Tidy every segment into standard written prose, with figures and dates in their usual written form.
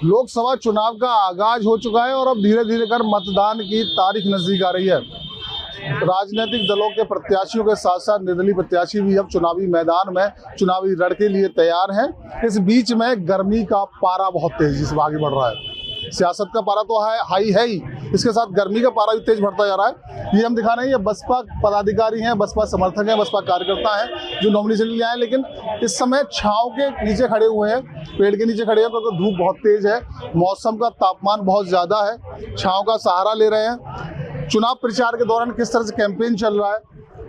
लोकसभा चुनाव का आगाज हो चुका है और अब धीरे धीरे कर मतदान की तारीख नजदीक आ रही है। राजनीतिक दलों के प्रत्याशियों के साथ साथ निर्दलीय प्रत्याशी भी अब चुनावी मैदान में चुनावी रण के लिए तैयार हैं। इस बीच में गर्मी का पारा बहुत तेजी से आगे बढ़ रहा है। सियासत का पारा तो हाई है ही, इसके साथ गर्मी का पारा भी तेज बढ़ता जा रहा है। ये हम दिखा रहे हैं, ये बसपा पदाधिकारी हैं, बसपा समर्थक हैं, बसपा कार्यकर्ता हैं जो नॉमिनेशन लिए आए, लेकिन इस समय छांव के नीचे खड़े हुए हैं, पेड़ के नीचे खड़े हैं क्योंकि धूप बहुत तेज है, मौसम का तापमान बहुत ज़्यादा है, छांव का सहारा ले रहे हैं। चुनाव प्रचार के दौरान किस तरह से कैंपेन चल रहा है,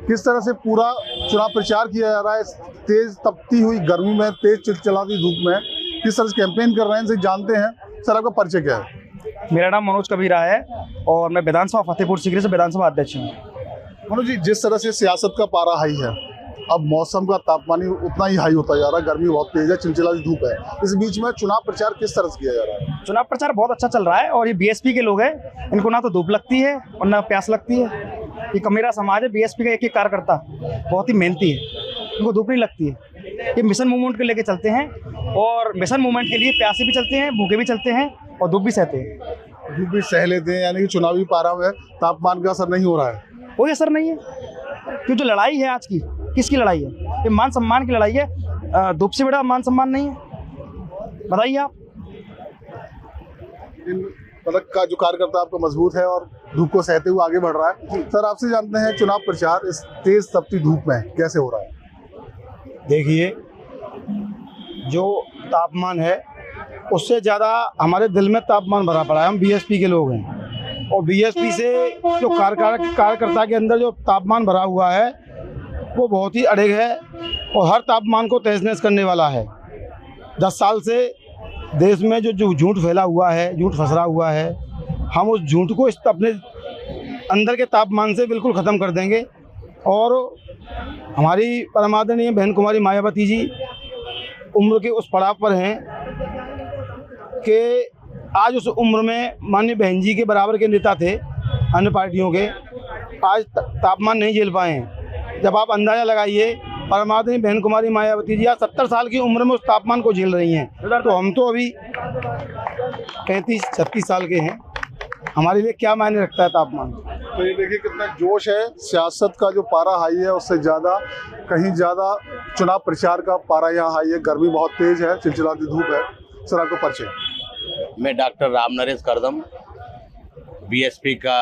किस तरह से पूरा चुनाव प्रचार किया जा रहा है, तेज तपती हुई गर्मी में, तेज चिलचिलाती धूप में किस तरह से कैंपेन कर रहे हैं, इनसे जानते हैं। सर, आपका परिचय क्या है? मेरा नाम मनोज कबीरा है और मैं विधानसभा फतेहपुर सीकरी से विधानसभा अध्यक्ष हूँ। मनोज जी, जिस तरह से सियासत का पारा हाई है, अब मौसम का तापमान उतना ही हाई होता जा रहा है, गर्मी बहुत तेज है, चिलचिलाती धूप है, इस बीच में चुनाव प्रचार किस तरह से किया जा रहा है? चुनाव प्रचार बहुत अच्छा चल रहा है और ये बीएसपी के लोग हैं, इनको ना तो धूप लगती है और ना प्यास लगती है। ये कमेरा समाज है, बीएसपी का एक एक कार्यकर्ता बहुत ही मेहनती है, इनको धूप नहीं लगती है। ये मिशन मूवमेंट को लेके चलते हैं और मिशन मूवमेंट के लिए प्यासे भी चलते हैं, भूखे भी चलते हैं और धूप भी सहते हैं। धूप भी सह लेते हैं, यानी कि चुनावी पारा में तापमान का असर नहीं हो रहा है? कोई असर नहीं है, क्योंकि जो लड़ाई है आज की, किसकी लड़ाई है? ये मान सम्मान की लड़ाई है, धूप से बड़ा मान सम्मान नहीं है। बताइए आप। मतलब का जो कार्यकर्ता आपका मजबूत है और धूप को सहते हुए आगे बढ़ रहा है। सर, आपसे जानते हैं चुनाव प्रचार इस तेज तपती धूप में कैसे हो रहा है? देखिए, जो तापमान है उससे ज़्यादा हमारे दिल में तापमान भरा पड़ा है। हम बीएसपी के लोग हैं और बीएसपी से जो कार्यकर्ता के अंदर जो तापमान भरा हुआ है वो बहुत ही अड़िग है और हर तापमान को तहस-नहस करने वाला है। 10 साल से देश में जो झूठ फैला हुआ है, झूठ फसरा हुआ है, हम उस झूठ को अपने अंदर के तापमान से बिल्कुल ख़त्म कर देंगे। और हमारी परमादरणीय बहन कुमारी मायावती जी उम्र के उस पड़ाव पर हैं कि आज उस उम्र में माननीय बहन जी के बराबर के नेता थे अन्य पार्टियों के, आज तापमान नहीं झेल पाए हैं। जब आप अंदाज़ा लगाइए, परमादरणीय बहन कुमारी मायावती जी आज 70 साल की उम्र में उस तापमान को झेल रही हैं, तो हम तो अभी 35-36 साल के हैं, हमारे लिए क्या मायने रखता है तापमान? तो ये देखिए कितना जोश है। सियासत का जो पारा हाई है उससे ज़्यादा, कहीं ज़्यादा चुनाव प्रचार का पारा यहाँ हाई है। गर्मी बहुत तेज है, चिलचिलाती धूप है। सर, आपको परिचय? मैं डॉक्टर राम नरेश करदम, बीएसपी का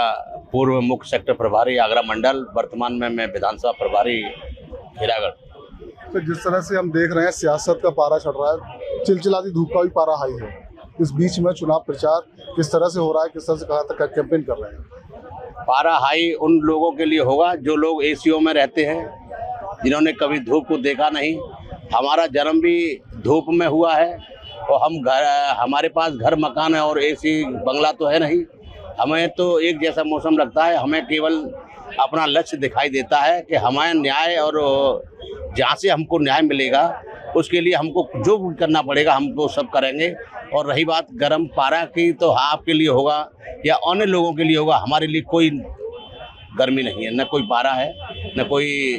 पूर्व मुख्य सेक्टर प्रभारी आगरा मंडल, वर्तमान में मैं विधानसभा प्रभारी खीरागढ़। तो जिस तरह से हम देख रहे हैं सियासत का पारा चढ़ रहा है, चिलचिलाती धूप का भी पारा हाई है, इस बीच में चुनाव प्रचार किस तरह से हो रहा है, किस तरह से कहाँ तक कैंपेन कर रहे हैं? पारा हाई उन लोगों के लिए होगा जो लोग एसीओ में रहते हैं, जिन्होंने कभी धूप को देखा नहीं। हमारा जन्म भी धूप में हुआ है और हमारे पास घर मकान है और एसी बंगला तो है नहीं। हमें तो एक जैसा मौसम लगता है, हमें केवल अपना लक्ष्य दिखाई देता है कि हमारे न्याय और जहाँ से हमको न्याय मिलेगा उसके लिए हमको जो करना पड़ेगा हम वो सब करेंगे। और रही बात गर्म पारा की, तो आपके लिए होगा या अन्य लोगों के लिए होगा, हमारे लिए कोई गर्मी नहीं है, न कोई पारा है, न कोई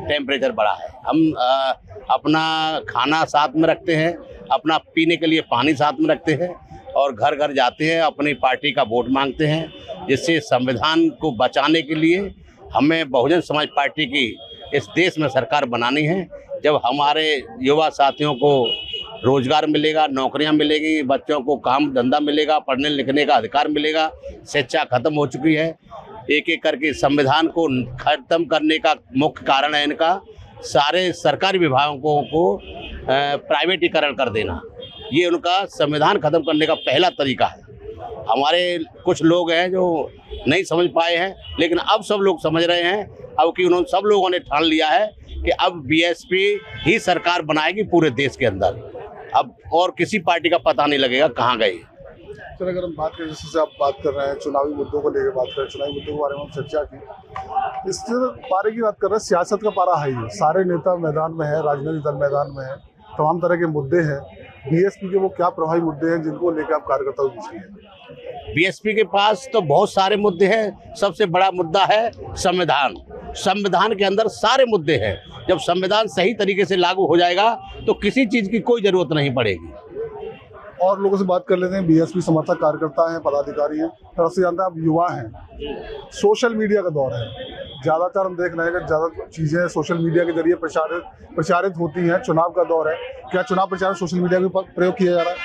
टेम्परेचर बढ़ा है। हम अपना खाना साथ में रखते हैं, अपना पीने के लिए पानी साथ में रखते हैं और घर घर जाते हैं, अपनी पार्टी का वोट मांगते हैं, जिससे संविधान को बचाने के लिए हमें बहुजन समाज पार्टी की इस देश में सरकार बनानी है। जब हमारे युवा साथियों को रोजगार मिलेगा, नौकरियां मिलेगी, बच्चों को काम धंधा मिलेगा, पढ़ने लिखने का अधिकार मिलेगा। शिक्षा खत्म हो चुकी है। एक एक करके संविधान को खत्म करने का मुख्य कारण है इनका सारे सरकारी विभागों को प्राइवेटीकरण कर देना। ये उनका संविधान खत्म करने का पहला तरीका है। हमारे कुछ लोग हैं जो नहीं समझ पाए हैं, लेकिन अब सब लोग समझ रहे हैं। अब कि उन्होंने सब लोगों ने ठान लिया है कि अब बीएसपी ही सरकार बनाएगी पूरे देश के अंदर। अब और किसी पार्टी का पता नहीं लगेगा कहाँ गई। सर, अगर हम बात करें, जैसे आप बात कर रहे हैं चुनावी मुद्दों को लेकर बात करें, चुनावी मुद्दों के बारे में हम चर्चा की, इस पारे की बात कर रहे हैं, सियासत का पारा हाई है, सारे नेता मैदान में है, राजनीतिक दल मैदान में है, तमाम तरह के मुद्दे हैं। बीएसपी के वो क्या प्रभावी मुद्दे हैं जिनको लेकर आप कार्यकर्ताओं को पूछिए? बीएसपी के पास तो बहुत सारे मुद्दे हैं। सबसे बड़ा मुद्दा है संविधान। संविधान के अंदर सारे मुद्दे हैं। जब संविधान सही तरीके से लागू हो जाएगा तो किसी चीज़ की कोई ज़रूरत नहीं पड़ेगी। और लोगों से बात कर लेते हैं। बीएसपी समर्थक कार्यकर्ता हैं, पदाधिकारी हैं, तरफ से जानते हैं आप युवा हैं। सोशल मीडिया का दौर है, ज़्यादातर हम देख रहे हैं कि ज़्यादा चीज़ें सोशल मीडिया के जरिए प्रचारित होती हैं। चुनाव का दौर है, क्या चुनाव प्रचार सोशल मीडिया का प्रयोग किया जा रहा है?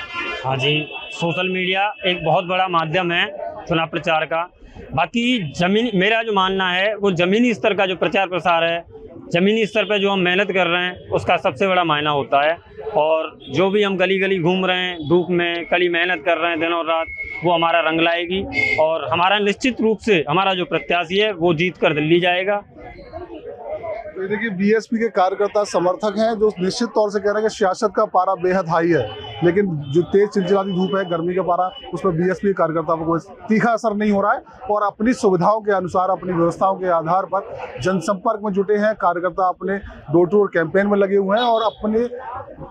हाँ जी, सोशल मीडिया एक बहुत बड़ा माध्यम है चुनाव प्रचार का। बाकी मेरा जो मानना है वो ज़मीनी स्तर का जो प्रचार प्रसार है, ज़मीनी स्तर पर जो हम मेहनत कर रहे हैं उसका सबसे बड़ा मायना होता है। और जो भी हम गली गली घूम रहे हैं, धूप में कड़ी मेहनत कर रहे हैं दिन और रात, वो हमारा रंग लाएगी। और हमारा निश्चित रूप से हमारा जो प्रत्याशी है वो जीत कर दिल्ली जाएगा। तो देखिए, बीएसपी के कार्यकर्ता समर्थक हैं जो निश्चित तौर से कह रहे हैं कि सियासत का पारा बेहद हाई है, लेकिन जो तेज चिलचिलाती धूप है, गर्मी का पारा, उस पर बीएसपी के कार्यकर्ताओं को कोई तीखा असर नहीं हो रहा है और अपनी सुविधाओं के अनुसार, अपनी व्यवस्थाओं के आधार पर जनसंपर्क में जुटे हैं। कार्यकर्ता अपने डोर टू डोर कैंपेन में लगे हुए हैं और अपने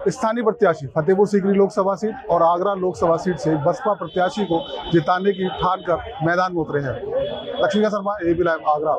स्थानीय प्रत्याशी फतेहपुर सीकरी लोकसभा सीट और आगरा लोकसभा सीट से बसपा प्रत्याशी को जिताने की ठान कर मैदान में उतरे हैं। Laxmikant Sharma, AB live, Agra.